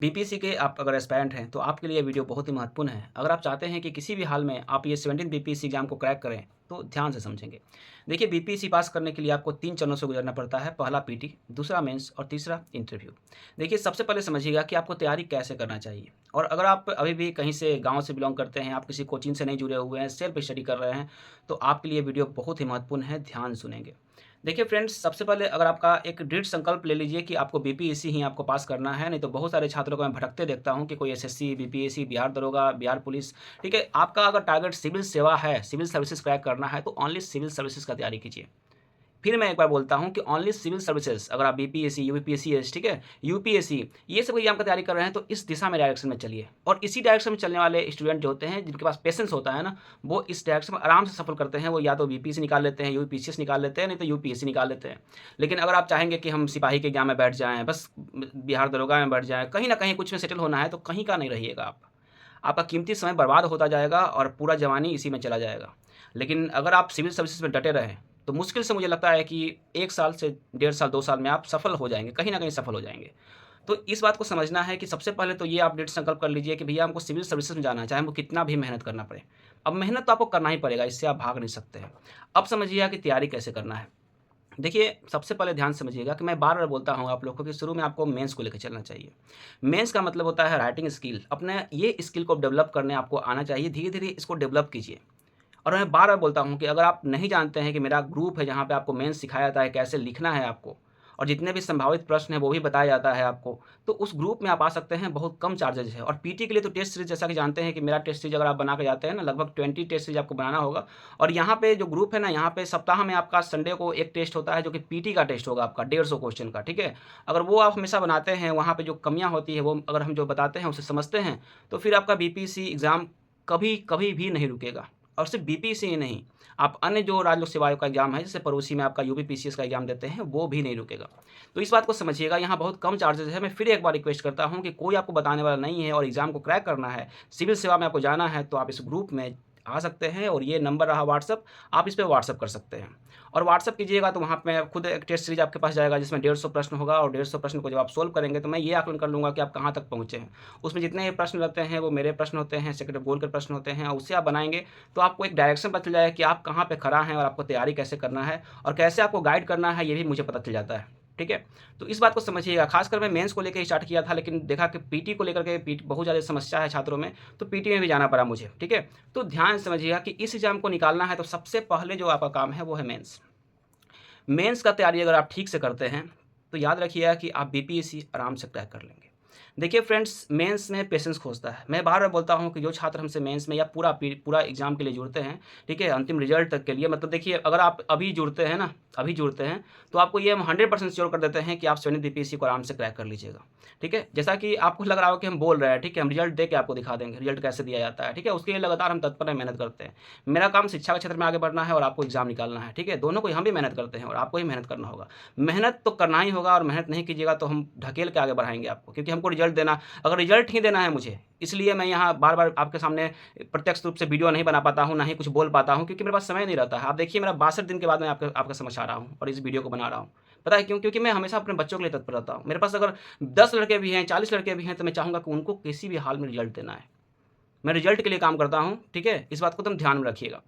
BPSC के आप अगर एस्पायरेंट हैं, तो आपके लिए ये वीडियो बहुत ही महत्वपूर्ण है। अगर आप चाहते हैं कि किसी भी हाल में आप ये 17th बीपीएससी एग्ज़ाम को क्रैक करें, तो ध्यान से समझेंगे। देखिए, बीपीएससी पास करने के लिए आपको 3 चरणों से गुजरना पड़ता है। पहला पीटी, दूसरा मेंस और तीसरा इंटरव्यू। देखिए, सबसे पहले समझिएगा कि आपको तैयारी कैसे करना चाहिए। और अगर आप अभी भी कहीं से गाँव से बिलॉन्ग करते हैं, आप किसी कोचिंग से नहीं जुड़े हुए हैं, सेल्फ स्टडी कर रहे हैं, तो आपके लिए वीडियो बहुत ही महत्वपूर्ण है, ध्यान सुनेंगे। देखिए फ्रेंड्स, सबसे पहले अगर आपका एक दृढ़ संकल्प ले लीजिए कि आपको बीपीएससी ही आपको पास करना है, नहीं तो बहुत सारे छात्रों को मैं भटकते देखता हूँ कि कोई एसएससी, बीपीएससी, बिहार दरोगा, बिहार पुलिस, ठीक है? आपका अगर टारगेट सिविल सेवा है, सिविल सर्विसेज़ क्रैक करना है, तो ओनली सिविल सर्विसेज़ का तैयारी कीजिए। फिर मैं एक बार बोलता हूँ कि ओनली सिविल सर्विसेज, अगर आप बीपीएससी, यूपीपीएससी, ठीक है, यूपीएससी, ये सब एग्जाम की तैयारी कर रहे हैं, तो इस दिशा में डायरेक्शन में चलिए। और इसी डायरेक्शन में चलने वाले स्टूडेंट जो होते हैं, जिनके पास पेशेंस होता है ना, वो इस डायरेक्शन में आराम से सफल करते हैं। वो या तो बीपीएससी निकाल लेते हैं, यूपीसीएस निकाल लेते हैं, नहीं तो यूपीएससी निकाल लेते हैं। लेकिन अगर आप चाहेंगे कि हम सिपाही के एग्जाम में बैठ जाएँ, बस बिहार दरोगा में बैठ जाएँ, कहीं न कहीं कुछ में सेटल होना है, तो कहीं का नहीं रहिएगा आप। आपका कीमती समय बर्बाद होता जाएगा और पूरा जवानी इसी में चला जाएगा। लेकिन अगर आप सिविल सर्विसेज़ में डटे रहें, तो मुश्किल से मुझे लगता है कि 1 साल से डेढ़ साल, 2 साल में आप सफल हो जाएँगे, कहीं न कहीं सफल हो जाएँगे। तो इस बात को समझना है कि सबसे पहले तो ये आप दृढ़ संकल्प कर लीजिए कि भैया हमको सिविल सर्विसेज़ में जाना है, चाहे हमको कितना भी मेहनत करना पड़े। अब मेहनत तो आपको करना ही पड़ेगा, इससे आप भाग नहीं सकते हैं। अब समझिएगा कि तैयारी कैसे करना है। देखिए, सबसे पहले ध्यान से समझिएगा कि मैं बार-बार बोलता हूँ आप लोग को कि शुरू में आपको मेंस को लेके चलना चाहिए। मेंस का मतलब होता है राइटिंग स्किल। अपने ये स्किल को डेवलप करने आपको आना चाहिए, धीरे-धीरे इसको डेवलप कीजिए। और मैं बार-बार बोलता हूँ कि अगर आप नहीं जानते हैं कि मेरा ग्रुप है जहाँ पे आपको मेंस सिखाया जाता है, कैसे लिखना है आपको, और जितने भी संभावित प्रश्न हैं वो भी बताया जाता है आपको, तो उस ग्रुप में आप आ सकते हैं, बहुत कम चार्जेज़ है। और पीटी के लिए तो टेस्ट सीरीज़, जैसा कि जानते हैं कि मेरा टेस्ट सीरीज़ अगर आप बना के जाते हैं ना, लगभग 20 टेस्ट सीरीज़ आपको बनाना होगा। और यहाँ पे जो ग्रुप है ना, यहाँ पे सप्ताह में आपका संडे को एक टेस्ट होता है, जो कि पीटी का टेस्ट होगा आपका 150 क्वेश्चन का, ठीक है? अगर वो आप हमेशा बनाते हैं, वहाँ पे जो कमियाँ होती है वो अगर हम जो बताते हैं उसे समझते हैं, तो फिर आपका बीपीएससी एग्ज़ाम कभी, कभी भी नहीं रुकेगा। और सिर्फ़ बीपीएससी ही नहीं, आप अन्य जो राज्य लोक सेवाओं का एग्ज़ाम है, जैसे पड़ोसी में आपका यूपीपीसीएस का एग्ज़ाम देते हैं, वो भी नहीं रुकेगा। तो इस बात को समझिएगा, यहाँ बहुत कम चार्जेज़ है। मैं फिर एक बार रिक्वेस्ट करता हूँ कि कोई आपको बताने वाला नहीं है और एग्ज़ाम को क्रैक करना है, सिविल सेवा में आपको जाना है, तो आप इस ग्रुप में आ सकते हैं। और ये नंबर रहा व्हाट्सएप, आप इस पे व्हाट्सएप कर सकते हैं। और व्हाट्सएप कीजिएगा तो वहाँ पे खुद एक टेस्ट सीरीज़ आपके पास जाएगा, जिसमें 150 प्रश्न होगा, और 150 प्रश्न को जब आप सॉल्व करेंगे, तो मैं ये आकलन कर लूँगा कि आप कहाँ तक पहुँचे हैं। उसमें जितने प्रश्न रहते हैं वो मेरे प्रश्न होते हैं, सेक्रेटरी बोर्ड के प्रश्न होते हैं, और उससे आप बनाएँगे तो आपको एक डायरेक्शन पता चल जाएगा कि आप कहाँ पे खड़ा हैं और आपको तैयारी कैसे करना है और कैसे आपको गाइड करना है, ये भी मुझे पता चल जाता है। ठीक है? तो इस बात को समझिएगा, ख़ासकर मैं मेंस को लेके स्टार्ट किया था, लेकिन देखा कि पीटी को लेकर के पीटी बहुत ज़्यादा समस्या है छात्रों में, तो पीटी में भी जाना पड़ा मुझे। ठीक है? तो ध्यान से समझिएगा कि इस एग्ज़ाम को निकालना है, तो सबसे पहले जो आपका काम है वो है मेंस। मेंस का तैयारी अगर आप ठीक से करते हैं, तो याद रखिएगा कि आप बीपीएससी आराम से क्रैक कर लेंगे। देखिए फ्रेंड्स, मेंस में पेशेंस खोजता है। मैं बार-बार बोलता हूँ कि जो छात्र हमसे मेंस में या पूरा एग्ज़ाम के लिए जुड़ते हैं, ठीक है? अंतिम रिज़ल्ट तक के लिए, मतलब देखिए, अगर आप अभी जुड़ते हैं ना, अभी जुड़ते हैं, तो आपको ये हम 100% श्योर कर देते हैं कि आप 17 बीपीएससी को आराम से क्रैक कर लीजिएगा। ठीक है? जैसा कि आपको लग रहा हो कि हम बोल रहे हैं, ठीक है? हम रिज़ल्ट दे के आपको दिखा देंगे, रिज़ल्ट कैसे दिया जाता है, ठीक है? उसके लिए लगातार हम तत्पर हैं, मेहनत करते हैं। मेरा काम शिक्षा के क्षेत्र में आगे बढ़ना है और आपको एग्ज़ाम निकालना है, ठीक है? दोनों को ही हम भी मेहनत करते हैं और आपको ही मेहनत करना होगा। मेहनत तो करना ही होगा, और मेहनत नहीं कीजिएगा तो हम ढकेल के आगे बढ़ाएँगे आपको, क्योंकि हमको रिज़ल्ट देना, अगर रिज़ल्ट ही देना है मुझे, इसलिए मैं यहाँ बार-बार आपके सामने प्रत्यक्ष रूप से वीडियो नहीं बना पाता हूँ, ना ही कुछ बोल पाता हूँ, क्योंकि मेरे पास समय नहीं रहता है। आप देखिए, मेरा 62 दिन के बाद मैं आपके समक्ष आ रहा हूँ और इस वीडियो को बना रहा हूँ। पता है क्यों? क्योंकि मैं हमेशा अपने बच्चों के लिए तत्पर रहता हूँ। मेरे पास अगर 10 लड़के भी हैं, 40 लड़के भी हैं, तो मैं चाहूँगा कि उनको किसी भी हाल में रिज़ल्ट देना है। मैं रिज़ल्ट के लिए काम करता हूँ, ठीक है? इस बात को तुम ध्यान में रखिएगा।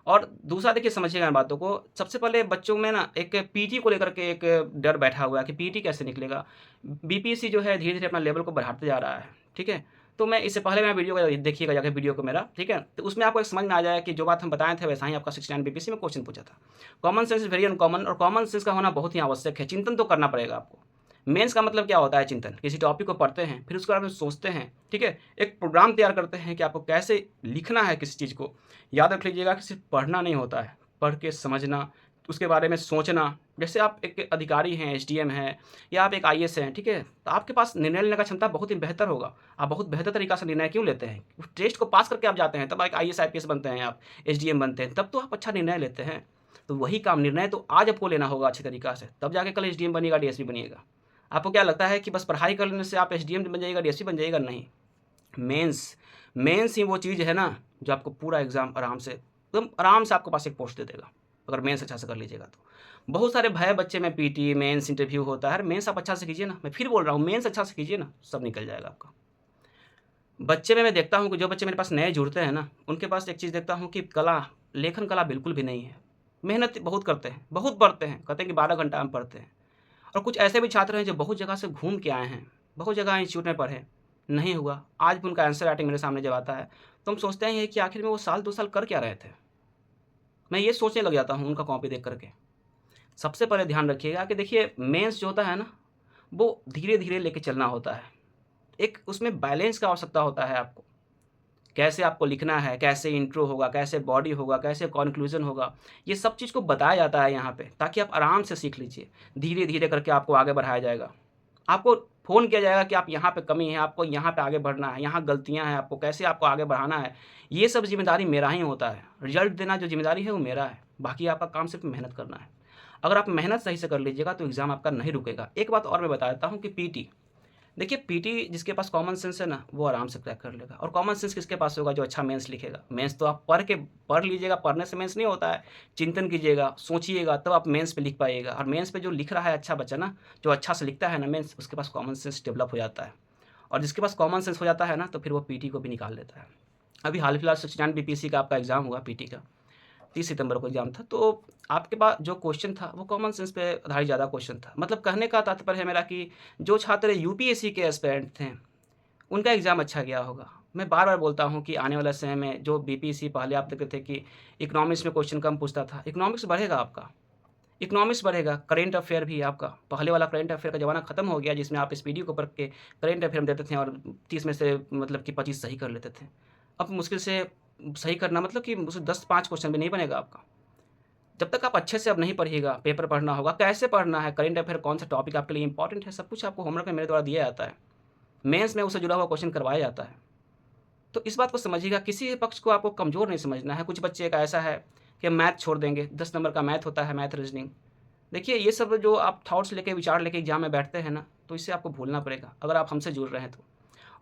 और दूसरा देखिए, समझिएगा इन बातों को। सबसे पहले बच्चों में ना एक पीटी को लेकर के एक डर बैठा हुआ है कि पीटी कैसे निकलेगा? बीपीएससी जो है धीरे-धीरे अपना लेवल को बढ़ाते जा रहा है, ठीक है? तो मैं इससे पहले मेरा वीडियो को देखिएगा जाके, वीडियो को मेरा, ठीक है? तो उसमें आपको एक समझ में आ जाएगा कि जो बात हम बताए थे वैसा ही आपका 69 बीपीएससी में क्वेश्चन पूछा था। Common sense is very uncommon, और कॉमन सेंस का होना बहुत ही आवश्यक है। चिंतन तो करना पड़ेगा आपको। मेंस का मतलब क्या होता है? चिंतन। किसी टॉपिक को पढ़ते हैं, फिर उसके बारे में सोचते हैं, ठीक है? एक प्रोग्राम तैयार करते हैं कि आपको कैसे लिखना है किसी चीज़ को। याद रख लीजिएगा कि सिर्फ़ पढ़ना नहीं होता है, पढ़ के समझना, उसके बारे में सोचना। जैसे आप एक अधिकारी हैं, एसडीएम हैं, या आप एक आईएएस हैं, ठीक है? तो आपके पास निर्णय लेने का क्षमता बहुत ही बेहतर होगा। आप बहुत बेहतर तरीक़ा से निर्णय क्यों लेते हैं? उस टेस्ट को पास करके आप जाते हैं, तब एक आईएएस, आईपीएस बनते हैं आप, एसडीएम बनते हैं, तब तो आप अच्छा निर्णय लेते हैं। तो वही काम, निर्णय तो आज आपको लेना होगा अच्छे तरीक़ा से, तब जाके कल एसडीएम बनिएगा, डीएसपी बनिएगा। आपको क्या लगता है कि बस पढ़ाई कर लेने से आप एसडीएम बन जाइएगा, डीएसपी बन जाइएगा? नहीं। मेंस मेंस ही वो चीज़ है ना, जो आपको पूरा एग्ज़ाम आराम से, एकदम आराम से आपके पास एक पोस्ट दे देगा, अगर मेंस अच्छा से कर लीजिएगा तो। बहुत सारे भय बच्चे में पीटी, मेंस, इंटरव्यू होता है। मेंस आप अच्छा से कीजिए ना, मैं फिर बोल रहा हूँ मेंस अच्छा से कीजिए ना, सब निकल जाएगा आपका। बच्चे में मैं देखता हूँ कि जो बच्चे मेरे पास नए जुड़ते हैं ना, उनके पास एक चीज़ देखता हूँ कि कला, लेखन कला बिल्कुल भी नहीं है। मेहनत बहुत करते हैं, बहुत पढ़ते हैं, कहते हैं कि 12 घंटा हम पढ़ते हैं। और कुछ ऐसे भी छात्र हैं जो बहुत जगह से घूम के आए हैं, बहुत जगह इंस्टीट्यूट में पढ़े, नहीं हुआ। आज भी उनका आंसर राइटिंग मेरे सामने जब आता है, तो हम सोचते हैं कि आखिर में वो साल 2 साल कर क्या रहे थे? मैं ये सोचने लग जाता हूँ उनका कॉपी देख कर के। सबसे पहले ध्यान रखिएगा कि देखिए मेंस जो होता है ना, वो धीरे-धीरे लेके चलना होता है। एक उसमें बैलेंस का आवश्यकता होता है आपको। कैसे आपको लिखना है, कैसे इंट्रो होगा, कैसे बॉडी होगा, कैसे कॉन्क्लूज़न होगा, ये सब चीज़ को बताया जाता है यहाँ पे, ताकि आप आराम से सीख लीजिए। धीरे-धीरे करके आपको आगे बढ़ाया जाएगा। आपको फ़ोन किया जाएगा कि आप यहाँ पे कमी है, आपको यहाँ पे आगे बढ़ना है, यहाँ गलतियाँ हैं आपको, कैसे आपको आगे बढ़ाना है। ये सब ज़िम्मेदारी मेरा ही होता है। रिज़ल्ट देना जो ज़िम्मेदारी है वो मेरा है। बाकी आपका काम सिर्फ़ मेहनत करना है। अगर आप मेहनत सही से कर लीजिएगा तो एग्ज़ाम आपका नहीं रुकेगा। एक बात और मैं बता देता हूँ कि पीटी, देखिए पीटी जिसके पास कॉमन सेंस है ना, वो आराम से क्रैक कर लेगा। और कॉमन सेंस किसके पास होगा? जो अच्छा मेंस लिखेगा। मेंस तो आप पढ़ लीजिएगा, पढ़ने से मेंस नहीं होता है। चिंतन कीजिएगा, सोचिएगा, तब आप मेंस पे लिख पाइएगा। और मेंस पे जो लिख रहा है अच्छा बच्चा ना, जो अच्छा से लिखता है ना मेंस, उसके पास कॉमन सेंस डेवलप हो जाता है। और जिसके पास कॉमन सेंस हो जाता है ना, तो फिर वो पीटी को भी निकाल लेता है। अभी हाल-फिलहाल 69 बीपीएससी का आपका एग्ज़ाम हुआ पीटी का। 30 सितंबर को एग्ज़ाम था, तो आपके पास जो क्वेश्चन था वो कॉमन सेंस पे आधारित ज़्यादा क्वेश्चन था। मतलब कहने का तात्पर्य है मेरा कि जो छात्र यूपीएससी के एस्पिरेंट थे, उनका एग्ज़ाम अच्छा गया होगा। मैं बार-बार बोलता हूँ कि आने वाले समय में जो बीपीएससी पहले आप देखते थे कि इकोनॉमिक्स में क्वेश्चन कम पूछता था, इकोनॉमिक्स बढ़ेगा आपका। इकोनॉमिक्स बढ़ेगा, करंट अफ़ेयर भी आपका, पहले वाला करंट अफ़ेयर का ज़माना खत्म हो गया जिसमें आप स्पीडी को पढ़ के करंट अफ़ेयर में देते थे और 30 में से मतलब कि 25 सही कर लेते थे। अब मुश्किल से सही करना मतलब कि मुझे 10-5 क्वेश्चन भी नहीं बनेगा आपका। जब तक आप अच्छे से अब नहीं पढ़िएगा, पेपर पढ़ना होगा, कैसे पढ़ना है, करंट अफ़ेयर कौन सा टॉपिक आपके लिए इम्पोर्टेंट है, सब कुछ आपको होमवर्क में मेरे द्वारा दिया जाता है। मेंस में उससे जुड़ा हुआ क्वेश्चन करवाया जाता है। तो इस बात को समझिएगा, किसी भी पक्ष को आपको कमज़ोर नहीं समझना है। कुछ बच्चे का ऐसा है कि मैथ छोड़ देंगे, 10 नंबर का मैथ होता है, मैथ रीज़निंग। देखिए ये सब जो आप थॉट्स लेके, विचार लेके एग्ज़ाम में बैठते हैं ना, तो इससे आपको भूलना पड़ेगा, अगर आप हमसे जुड़ रहे हैं तो।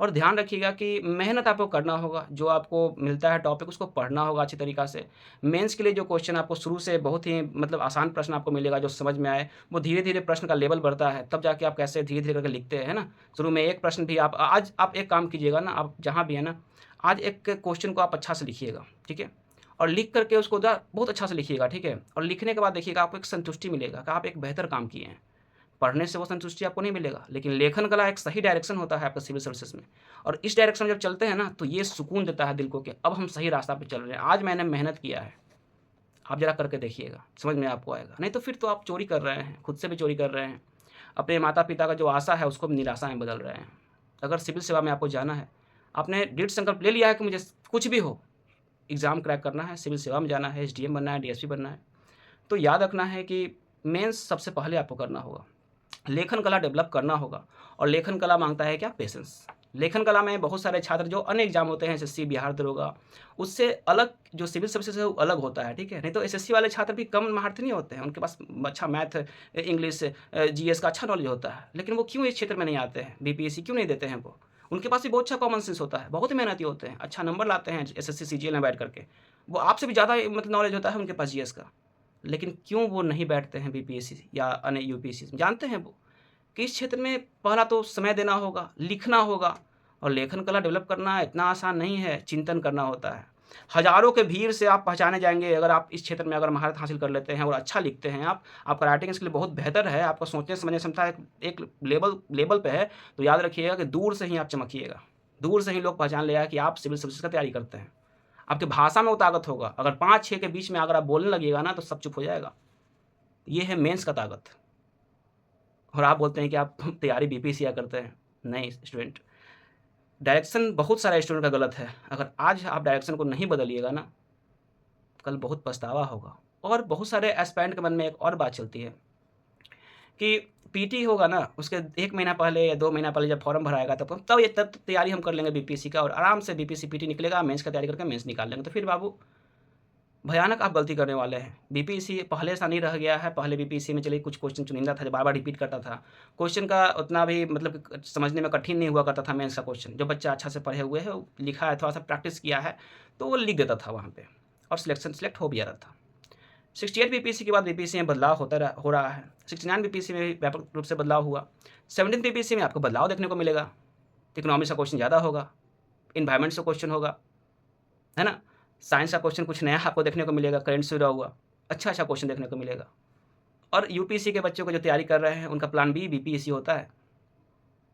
और ध्यान रखिएगा कि मेहनत आपको करना होगा, जो आपको मिलता है टॉपिक उसको पढ़ना होगा अच्छी तरीक़ा से। मेंस के लिए जो क्वेश्चन आपको शुरू से बहुत ही मतलब आसान प्रश्न आपको मिलेगा जो समझ में आए, वो धीरे-धीरे प्रश्न का लेवल बढ़ता है, तब जाके आप कैसे धीरे-धीरे करके लिखते हैं, है ना? शुरू में एक प्रश्न भी आप आज आप एक काम कीजिएगा ना, आप जहाँ भी है ना, आज एक क्वेश्चन को आप अच्छा से लिखिएगा, ठीक है? और लिख कर के उसको बहुत अच्छा से लिखिएगा, ठीक है? और लिखने के बाद देखिएगा आपको एक संतुष्टि मिलेगा कि आप एक बेहतर काम किए हैं। पढ़ने से वो संतुष्टि आपको नहीं मिलेगा, लेकिन लेखन कला एक सही डायरेक्शन होता है आपका सिविल सर्विसेज़ में। और इस डायरेक्शन में जब चलते हैं ना, तो ये सुकून देता है दिल को कि अब हम सही रास्ता पे चल रहे हैं। आज मैंने मेहनत किया है, आप ज़रा करके देखिएगा, समझ में आपको आएगा। नहीं तो फिर तो आप चोरी कर रहे हैं, खुद से भी चोरी कर रहे हैं। अपने माता-पिता का जो आशा है, उसको भी निराशा में बदल रहे हैं। अगर सिविल सेवा में आपको जाना है, आपने दृढ़ संकल्प ले लिया है कि मुझे कुछ भी हो, एग्ज़ाम क्रैक करना है, सिविल सेवा में जाना है, एसडीएम बनना है, डीएसपी बनना है, तो याद रखना है कि मेंस सबसे पहले आपको करना होगा। लेखन कला डेवलप करना होगा और लेखन कला माँगता है क्या? पेशेंस। लेखन कला में बहुत सारे छात्र जो अन्य एग्ज़ाम होते हैं एसएससी, बिहार दरोगा, उससे अलग जो सिविल सर्विसेज़ है वो अलग होता है, ठीक है? नहीं तो एसएससी वाले छात्र भी कम महारथी नहीं होते हैं, उनके पास अच्छा मैथ, इंग्लिश, जीएस का अच्छा नॉलेज होता है। लेकिन वो क्यों इस क्षेत्र में नहीं आते हैं? बीपीएससी क्यों नहीं देते हैं वो? उनके पास भी बहुत अच्छा कॉमन सेंस होता है, बहुत ही मेहनती होते हैं, अच्छा नंबर लाते हैं एसएससी, सीजीएल में बैठ करके। वो आपसे भी ज़्यादा मतलब नॉलेज होता है उनके पास जीएस का। लेकिन क्यों वो नहीं बैठते हैं बीपीएससी या अन्य यूपीएससी में? जानते हैं वो कि इस क्षेत्र में पहला तो समय देना होगा, लिखना होगा और लेखन कला डेवलप करना इतना आसान नहीं है, चिंतन करना होता है। हज़ारों के भीड़ से आप पहचाने जाएँगे अगर आप इस क्षेत्र में अगर महारत हासिल कर लेते हैं और अच्छा लिखते हैं आप, आपका राइटिंग स्किल बहुत बेहतर है, आपका सोचने समझने की क्षमता एक लेवल पे है, तो याद रखिएगा कि दूर से ही आप चमकिएगा। दूर से ही लोग पहचान लेगा कि आप सिविल सर्विसेज़ का तैयारी करते हैं। आपकी भाषा में वो ताकत होगा, अगर 5-6 के बीच में अगर आप बोलने लगिएगा ना, तो सब चुप हो जाएगा। ये है मेंस का ताकत। और आप बोलते हैं कि आप तैयारी बीपीएससी या करते हैं। नहीं स्टूडेंट, डायरेक्शन बहुत सारे स्टूडेंट का गलत है। अगर आज आप डायरेक्शन को नहीं बदलिएगा ना, कल बहुत पछतावा होगा। और बहुत सारे एस्पिरेंट के मन में एक और बात चलती है कि पीटी होगा ना, उसके 1 महीना पहले या 2 महीना पहले जब फॉर्म भराएगा तब तैयारी हम कर लेंगे बीपीएससी का और आराम से बीपीएससी पीटी निकलेगा, मेंस का तैयारी करके मेंस निकाल लेंगे। तो फिर बाबू भयानक आप गलती करने वाले हैं। बीपीएससी पहले सा नहीं रह गया है, पहले बीपीएससी में चलिए कुछ क्वेश्चन चुनिंदा था जो बार-बार रिपीट करता था। क्वेश्चन का उतना भी मतलब समझने में कठिन नहीं हुआ करता था मेंस का क्वेश्चन। जो बच्चा अच्छा से पढ़े हुए है, लिखा है, थोड़ा-सा प्रैक्टिस किया है, तो वो लिख देता था वहाँ पे और सिलेक्ट हो भी जाता था। 68 बीपीएससी के बाद बीपीएससी में बदलाव हो रहा है। 69 बीपीएससी में भी व्यापक रूप से बदलाव हुआ। 17 बीपीएससी में आपको बदलाव देखने को मिलेगा। इकोनॉमिक्स का क्वेश्चन ज़्यादा होगा, इन्वायरमेंट से क्वेश्चन होगा, है ना। साइंस का क्वेश्चन कुछ नया आपको देखने को मिलेगा, करंट से जुड़ा हुआ अच्छा क्वेश्चन देखने को मिलेगा। और यूपीएससी के बच्चों को जो तैयारी कर रहे हैं उनका प्लान बी बीपीएससी होता है,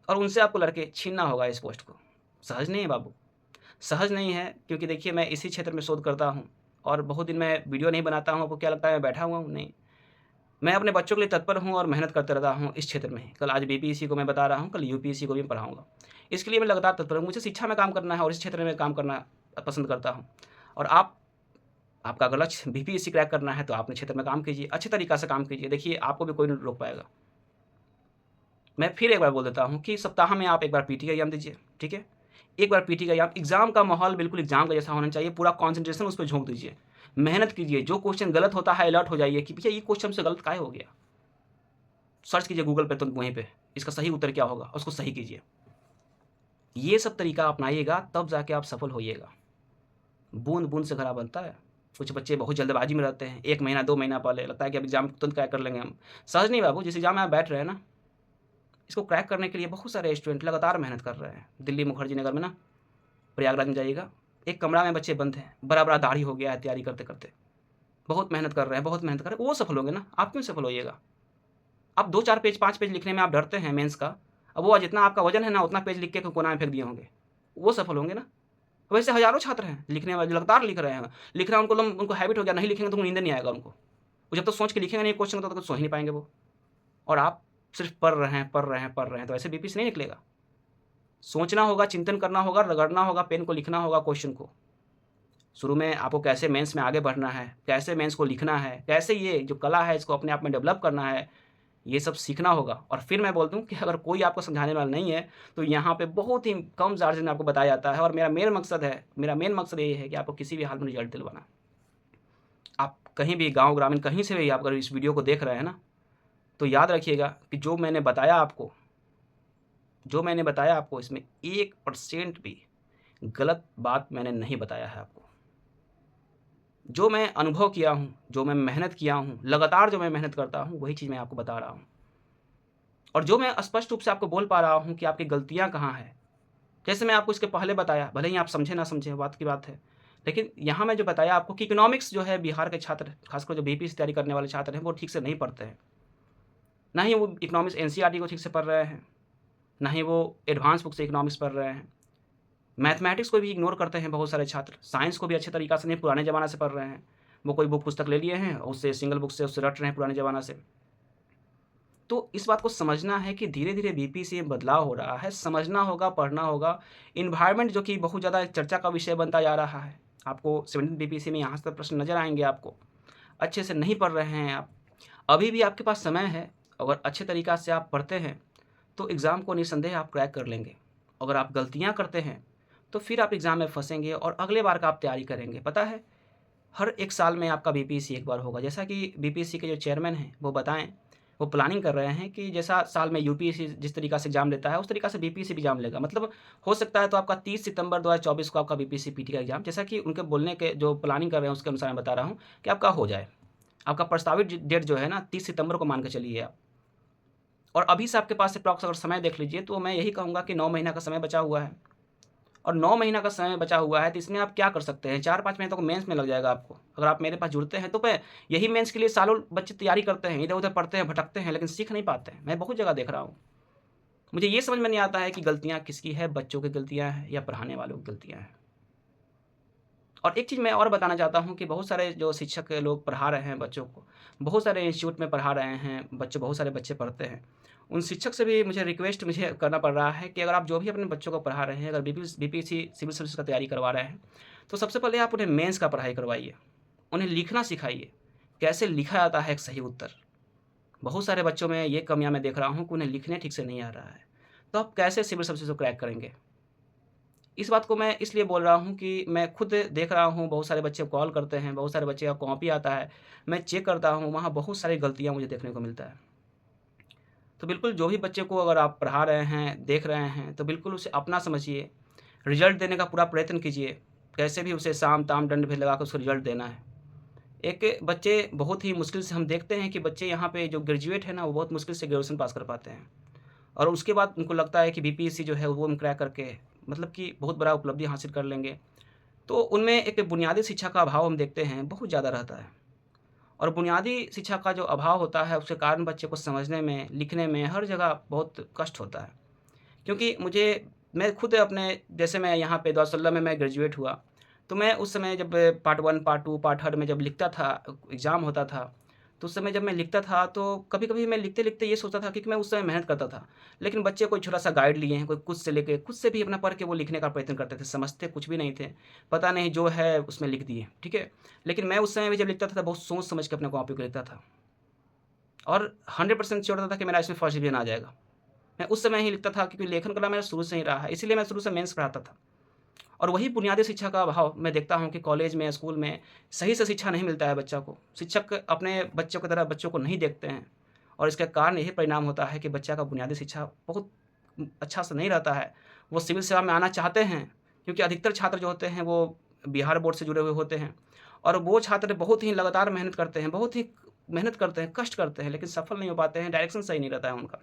और उनसे आपको लड़के छीनना होगा इस पोस्ट को। सहज नहीं है बाबू, सहज नहीं है, क्योंकि देखिए मैं इसी क्षेत्र में शोध करता हूँ और बहुत दिन मैं वीडियो नहीं बनाता हूँ। आपको क्या लगता है मैं बैठा हुआ हूँ? नहीं, मैं अपने बच्चों के लिए तत्पर हूँ और मेहनत करते रहता हूँ इस क्षेत्र में। कल आज बीपीएससी को मैं बता रहा हूँ, कल यूपीएससी को भी पढ़ाऊँगा। इसके लिए मैं लगातार तत्पर हूँ। मुझे शिक्षा में काम करना है और इस क्षेत्र में काम करना पसंद करता हूँ। और आपका अगर लक्ष्य बीपीएससी क्रैक करना है तो आप अपने क्षेत्र में काम कीजिए, अच्छे तरीक़ा से काम कीजिए। देखिए आपको भी कोई नहीं रोक पाएगा। मैं फिर एक बार बोल देता हूँ कि सप्ताह में आप एक बार पीटी का एग्जाम दीजिए, ठीक है। एक बार पीटी का एग्जाम का माहौल बिल्कुल एग्जाम का जैसा होना चाहिए। पूरा कॉन्सेंट्रेशन उस पर झोंक दीजिए, मेहनत कीजिए। जो क्वेश्चन गलत होता है अलर्ट हो जाइए कि भैया ये क्वेश्चन से गलत काहे हो गया। सर्च कीजिए गूगल पे, तो वहीं पे इसका सही उत्तर क्या होगा उसको सही कीजिए। ये सब तरीका अपनाइएगा तब जाके आप सफल होइएगा। बूंद बूंद से घड़ा बनता है। कुछ बच्चे बहुत जल्दबाजी में रहते हैं, 1 महीना 2 महीना पहले लगता है कि अब एग्जाम तुरंत क्रैक कर लेंगे हम। सहज नहीं बाबू, जिस एग्जाम में आप बैठ रहे हैं ना, इसको क्रैक करने के लिए बहुत सारे स्टूडेंट लगातार मेहनत कर रहे हैं। दिल्ली मुखर्जी नगर में ना, प्रयागराज में जाइएगा, एक कमरा में बच्चे बंद हैं, बड़ा बड़ा दाढ़ी हो गया है तैयारी करते करते, बहुत मेहनत कर रहे हैं, बहुत मेहनत कर रहे हैं। वो सफल होंगे ना, आप क्यों सफल होइएगा? आप 2-4 पेज 5 पेज लिखने में आप डरते हैं मेंस का, अब वो जितना आपका वजन है ना उतना पेज लिख के कोना में फेंक दिए होंगे, वो सफल होंगे ना। वैसे हज़ारों छात्र हैं लिखने वाले, लगातार लिख रहे हैं, लिखना उनको हैबिट हो गया, नहीं लिखेंगे तो उनको नींद नहीं आएगा उनको। वो जब तक सोच के लिखेंगे नहीं क्वेश्चन तो सोच ही नहीं पाएंगे वो। और आप सिर्फ पढ़ रहे हैं तो ऐसे बीपीएससी नहीं निकलेगा। सोचना होगा, चिंतन करना होगा, रगड़ना होगा, पेन को लिखना होगा क्वेश्चन को। शुरू में आपको कैसे मेंस में आगे बढ़ना है, कैसे मेंस को लिखना है, कैसे ये जो कला है इसको अपने आप में डेवलप करना है, ये सब सीखना होगा। और फिर मैं बोल दूँ कि अगर कोई आपको समझाने वाला नहीं है तो यहाँ पे बहुत ही कम चार्ज में आपको बताया जाता है। और मेरा मेन मकसद ये है कि आपको किसी भी हाल में रिजल्ट दिलवाना। आप कहीं भी गाँव ग्रामीण कहीं से भी आप अगर इस वीडियो को देख रहे हैं ना, तो याद रखिएगा कि जो मैंने बताया आपको इसमें 1% भी गलत बात मैंने नहीं बताया है आपको। जो मैं अनुभव किया हूँ, जो मैं मेहनत किया हूँ, लगातार जो मैं मेहनत करता हूँ, वही चीज़ मैं आपको बता रहा हूँ। और जो मैं स्पष्ट रूप से आपको बोल पा रहा हूँ कि आपकी गलतियाँ कहाँ हैं। जैसे मैं आपको इसके पहले बताया, भले ही आप समझे ना समझे बात की बात है, लेकिन यहाँ मैं जो बताया आपको कि इकोनॉमिक्स जो है बिहार के छात्र, खासकर जो बीपीएससी तैयारी करने वाले छात्र हैं, वो ठीक से नहीं पढ़ते हैं। ना ही वो इकोनॉमिक्स एनसीईआरटी को ठीक से पढ़ रहे हैं, ना ही वो एडवांस बुक से इकोनॉमिक्स पढ़ रहे हैं। मैथमेटिक्स को भी इग्नोर करते हैं बहुत सारे छात्र। साइंस को भी अच्छे तरीक़ा से नहीं, पुराने ज़माने से पढ़ रहे हैं। वो कोई बुक पुस्तक ले लिए हैं और उससे सिंगल बुक से उससे रट रहे हैं पुराने ज़माना से। तो इस बात को समझना है कि धीरे धीरे बीपीएससी में बदलाव हो रहा है। समझना होगा, पढ़ना होगा। इन्वायरमेंट जो कि बहुत ज़्यादा चर्चा का विषय बनता जा रहा है, आपको 17 बीपीएससी में यहाँ से प्रश्न नज़र आएंगे। आपको अच्छे से नहीं पढ़ रहे हैं आप, अभी भी आपके पास समय है। अगर अच्छे तरीक़ा से आप पढ़ते हैं तो एग्ज़ाम को निसंदेह आप क्रैक कर लेंगे। अगर आप गलतियाँ करते हैं तो फिर आप एग्ज़ाम में फंसेंगे और अगले बार का आप तैयारी करेंगे। पता है, हर 1 साल में आपका बीपीएससी एक बार होगा। जैसा कि बीपीएससी के जो चेयरमैन हैं वो बताएं, वो प्लानिंग कर रहे हैं कि जैसा साल में यूपीएससी जिस तरीक़ा से एग्ज़ाम लेता है उस तरीक़ा से बीपीएससी भी एग्ज़ाम लेगा। मतलब हो सकता है तो आपका 30 सितंबर 2024 को आपका बीपीएससी पीटी का एग्ज़ाम, जैसा कि उनके बोलने के जो प्लानिंग कर रहे हैं उसके अनुसार मैं बता रहा हूँ कि आपका हो जाए। आपका प्रस्तावित डेट जो है ना 30 सितंबर को मान के चलिए आप। और अभी से आपके पास अप्रॉक्स अगर समय देख लीजिए तो मैं यही कहूँगा कि 9 महीना का समय बचा हुआ है। और 9 महीना का समय बचा हुआ है तो इसमें आप क्या कर सकते हैं, 4-5 महीने तक मेंस में लग जाएगा आपको। अगर आप मेरे पास जुड़ते हैं तो मैं यही मेंस के लिए सालों बच्चे तैयारी करते हैं, इधर-उधर पढ़ते हैं, भटकते हैं, लेकिन सीख नहीं पाते हैं। मैं बहुत जगह देख रहा हूँ। मुझे ये समझ में नहीं आता है कि गलतियाँ किसकी है, बच्चों की गलतियाँ हैं या पढ़ाने वालों की गलतियाँ हैं। और एक चीज़ मैं और बताना चाहता हूँ कि बहुत सारे जो शिक्षक लोग पढ़ा रहे हैं बच्चों को, बहुत सारे इंस्टीट्यूट में पढ़ा रहे हैं बच्चे, बहुत सारे बच्चे पढ़ते हैं। उन शिक्षक से भी मुझे रिक्वेस्ट करना पड़ रहा है कि अगर आप जो भी अपने बच्चों को पढ़ा रहे हैं, अगर बीपीएससी सिविल सर्विस का तैयारी करवा रहे हैं, तो सबसे पहले आप उन्हें मेंस का पढ़ाई करवाइए। उन्हें लिखना सिखाइए, कैसे लिखा जाता है एक सही उत्तर। बहुत सारे बच्चों में ये कमियाँ मैं देख रहा हूँ कि उन्हें लिखने ठीक से नहीं आ रहा है। तो आप कैसे सिविल सर्विस को क्रैक करेंगे? इस बात को मैं इसलिए बोल रहा हूँ कि मैं खुद देख रहा हूँ, बहुत सारे बच्चे कॉल करते हैं, बहुत सारे बच्चे का कॉपी आता है, मैं चेक करता हूँ, वहाँ बहुत सारी गलतियाँ मुझे देखने को मिलता है। तो बिल्कुल जो भी बच्चे को अगर आप पढ़ा रहे हैं, देख रहे हैं, तो बिल्कुल उसे अपना समझिए, रिज़ल्ट देने का पूरा प्रयत्न कीजिए। कैसे भी उसे साम-ताम, दंड भेद लगा कर उसको रिज़ल्ट देना है। एक बच्चे बहुत ही मुश्किल से हम देखते हैं कि बच्चे यहाँ पे जो ग्रेजुएट है ना, वो बहुत मुश्किल से ग्रेजुएशन पास कर पाते हैं और उसके बाद उनको लगता है कि बीपीएससी जो है वो हम क्रैक करके मतलब कि बहुत बड़ा उपलब्धि हासिल कर लेंगे। तो उनमें एक बुनियादी शिक्षा का अभाव हम देखते हैं, बहुत ज़्यादा रहता है और बुनियादी शिक्षा का जो अभाव होता है, उसके कारण बच्चे को समझने में, लिखने में, हर जगह बहुत कष्ट होता है। क्योंकि मैं खुद अपने जैसे मैं यहाँ पे 2016 में मैं ग्रेजुएट हुआ, तो मैं उस समय जब पार्ट 1, पार्ट 2, पार्ट थर्ड में जब लिखता था, एग्ज़ाम होता था, तो उस समय जब मैं लिखता था, तो कभी-कभी मैं लिखते-लिखते ये सोचता था क्योंकि मैं उस समय मेहनत करता था। लेकिन बच्चे कोई छोटा-सा गाइड लिए हैं, कोई कुछ से लेके खुद से भी अपना पढ़ के वो लिखने का प्रयत्न करते थे, समझते कुछ भी नहीं थे। पता नहीं जो है उसमें लिख दिए, ठीक है? लेकिन मैं उस समय भी जब लिखता था, तो बहुत सोच समझ के अपने कॉपी पे लिखता था और 100% श्योर था कि मेरा इसमें फर्स्ट डिवीज़न आ जाएगा। मैं उस समय ही लिखता था क्योंकि लेखन कला मेरा शुरू से ही रहा है, इसीलिए मैं शुरू से मेंस पढ़ाता था। और वही बुनियादी शिक्षा का अभाव मैं देखता हूँ कि कॉलेज में, स्कूल में सही से शिक्षा नहीं मिलता है बच्चा को। शिक्षक अपने बच्चों की तरह बच्चों को नहीं देखते हैं और इसका कारण यही परिणाम होता है कि बच्चा का बुनियादी शिक्षा बहुत अच्छा से नहीं रहता है। वो सिविल सेवा में आना चाहते हैं क्योंकि अधिकतर छात्र जो होते हैं वो बिहार बोर्ड से जुड़े हुए होते हैं और वो छात्र बहुत ही लगातार मेहनत करते हैं, बहुत ही मेहनत करते हैं, कष्ट करते हैं लेकिन सफल नहीं हो पाते हैं, डायरेक्शन सही नहीं रहता है उनका।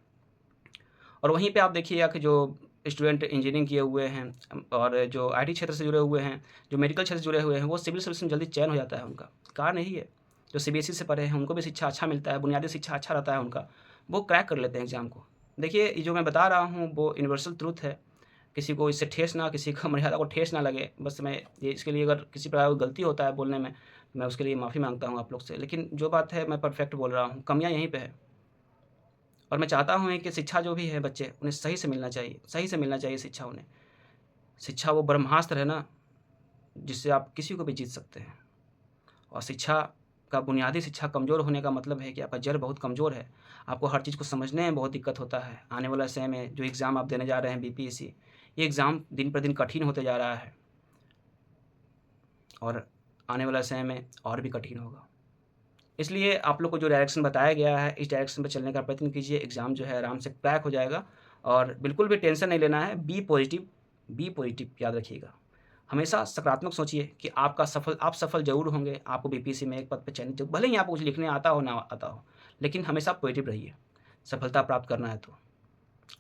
और वहीं पे आप देखिएगा कि जो स्टूडेंट इंजीनियरिंग किए हुए हैं और जो आईटी क्षेत्र से जुड़े हुए हैं, जो मेडिकल क्षेत्र से जुड़े हुए हैं, वो सिविल सर्विस में जल्दी चयन हो जाता है उनका। कारण यही है, जो सीबीएसई से पढ़े हैं, उनको भी शिक्षा अच्छा मिलता है, बुनियादी शिक्षा अच्छा रहता है उनका, वो क्रैक कर लेते हैं एग्ज़ाम को। देखिए, ये जो मैं बता रहा हूँ, वो यूनिवर्सल ट्रुथ है, किसी को इससे ठेस ना किसी का मर्यादा को ठेस ना लगे, बस मैं ये इसके लिए अगर किसी प्रकार की गलती होता है बोलने में, मैं उसके लिए माफ़ी माँगता हूँ आप लोग से। लेकिन जो बात है, मैं परफेक्ट बोल रहा हूँ, कमियाँ यहीं पे है। और मैं चाहता हूँ कि शिक्षा जो भी है बच्चे, उन्हें सही से मिलना चाहिए, सही से मिलना चाहिए शिक्षा उन्हें। शिक्षा वो ब्रह्मास्त्र है ना, जिससे आप किसी को भी जीत सकते हैं। और शिक्षा का बुनियादी शिक्षा कमज़ोर होने का मतलब है कि आपका जड़ बहुत कमज़ोर है। आपको हर चीज़ को समझने में बहुत दिक्कत होता है। आने वाला समय में जो एग्ज़ाम आप देने जा रहे हैं बीपीएससी, ये एग्ज़ाम दिन पर दिन कठिन होते जा रहा है और आने वाला समय में और भी कठिन होगा। इसलिए आप लोग को जो डायरेक्शन बताया गया है, इस डायरेक्शन पे चलने का प्रयत्न कीजिए, एग्ज़ाम जो है आराम से क्रैक हो जाएगा और बिल्कुल भी टेंशन नहीं लेना है, बी पॉज़िटिव याद रखिएगा। हमेशा सकारात्मक सोचिए कि आप सफल ज़रूर होंगे, आपको बीपीएससी में एक पद पे चयनित भले ही आपको कुछ लिखने आता हो, ना आता हो, लेकिन हमेशा पॉज़िटिव रहिए, सफलता प्राप्त करना है तो।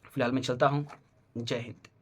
फिलहाल मैं चलता हूँ, जय हिंद।